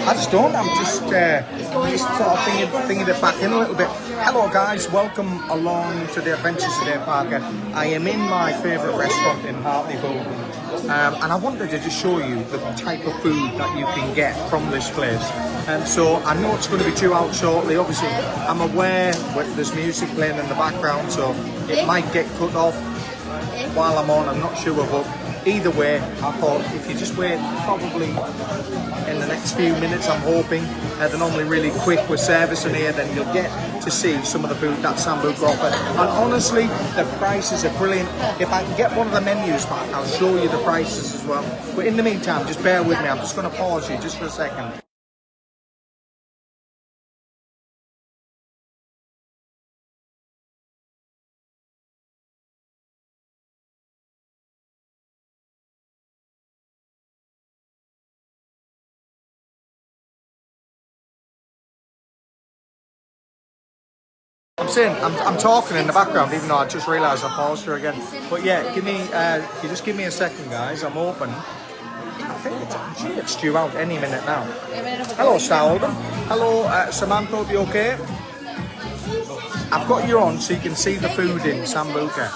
I just don't. I'm just sort of thinking it back in a little bit. Hello guys, welcome along to the Adventures Today Parker. I am in my favourite restaurant in Hartlepool, and I wanted to just show you the type of food that you can get from this place. So I know it's going to be due out shortly. Obviously, I'm aware there's music playing in the background, so it might get cut off while I'm on. I'm not sure, but either way, I thought if you just wait probably in the next few minutes, I'm hoping, they're normally really quick with servicing here, then you'll get to see some of the food that Sambuca offer. And honestly, the prices are brilliant. If I can get one of the menus back, I'll show you the prices as well. But in the meantime, just bear with me. I'm just going to pause you just for a second. I'm talking in the background, even though I just realised I paused her again. But yeah, you just give me a second, guys. I'm open. I think it's due out any minute now. Hello, Saul. Hello, Samantha. You okay? I've got you on so you can see the food in Sambuca.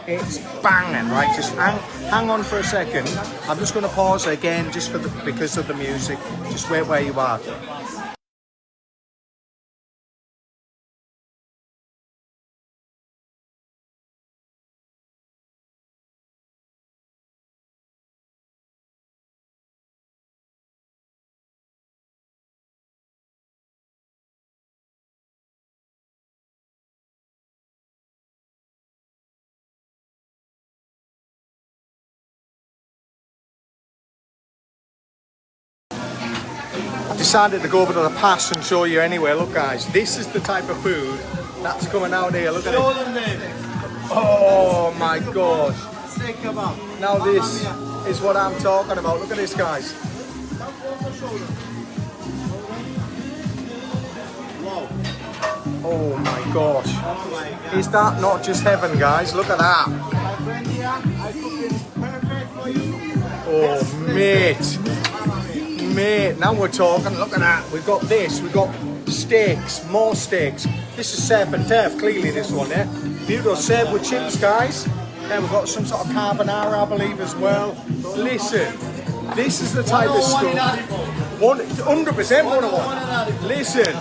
It's banging, right? Just hang on for a second. I'm just going to pause again just because of the music. Just wait where you are. Decided to go over to the pass and show you anyway. Look guys, this is the type of food that's coming out here. Look at it. Oh my gosh. Now this is what I'm talking about. Look at this, guys. Oh my gosh. Is that not just heaven, guys? Look at that. Oh mate. Mate, now we're talking. Look at that. We've got this. We've got steaks, more steaks. This is surf and turf, clearly this one, yeah? Beautiful, served with chips, guys. Then we've got some sort of carbonara, I believe, as well. Listen, this is the type of stuff. 100% what I want. Listen,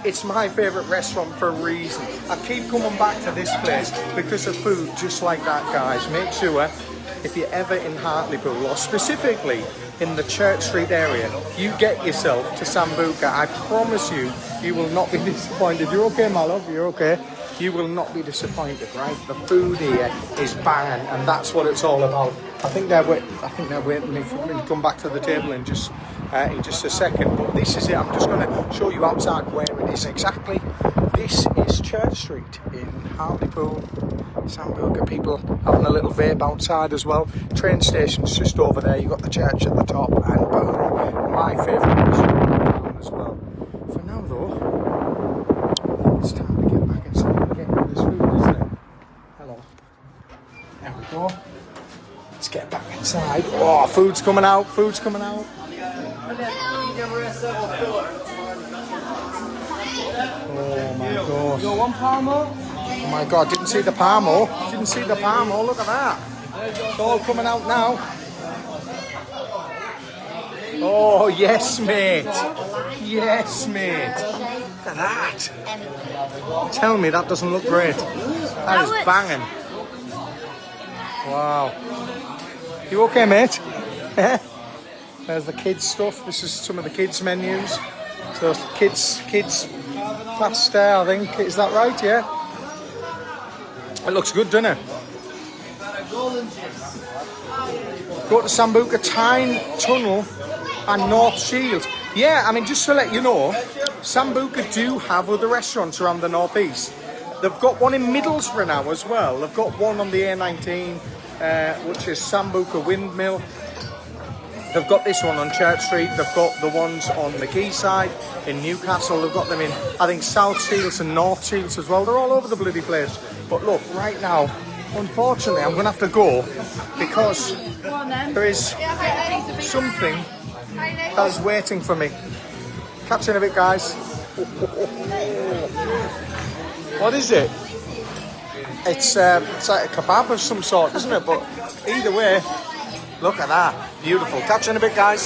it's my favourite restaurant for a reason. I keep coming back to this place because of food just like that, guys. Make sure, if you're ever in Hartlepool, or specifically in the Church Street area, you get yourself to Sambuca. I promise you, you will not be disappointed. You're okay, my love? You're okay? You will not be disappointed, right? The food here is banging, and that's what it's all about. I think they're waiting for me to come back to the table in just a second. But this is it. I'm just going to show you outside where it is exactly. This is Church Street in Hartlepool. Sambuca, people having a little vape outside as well. Train station's just over there. You've got the church at the top, and boom, my favourite restaurant as well. For now though, it's time to get back inside and get into this food, isn't it? Hello. There we go. Let's get back inside. Oh, food's coming out, food's coming out. Oh my gosh. You want parmo? Oh my god, didn't see the parmo. Didn't see the parmo, look at that. It's all coming out now. Oh, yes, mate. Yes, mate. Look at that. Tell me that doesn't look great. That is banging. Wow. You okay, mate? There's the kids' stuff. This is some of the kids' menus. So kids pasta, I think. Is that right? Yeah. It looks good, doesn't it? Go to Sambuca, Tyne Tunnel and North Shields. Yeah, I mean, just to let you know, Sambuca do have other restaurants around the northeast. They've got one in Middlesbrough now as well. They've got one on the A19, which is Sambuca Windmill. They've got this one on Church Street. They've got the ones on the quayside in Newcastle. They've got them in, I think, South Shields and North Shields as well. They're all over the bloody place. But look, right now, unfortunately, I'm going to have to go because there is something that is waiting for me. Catch you in a bit, guys. What is it? It's like a kebab of some sort, isn't it? But either way, look at that. Beautiful. Catch you in a bit, guys.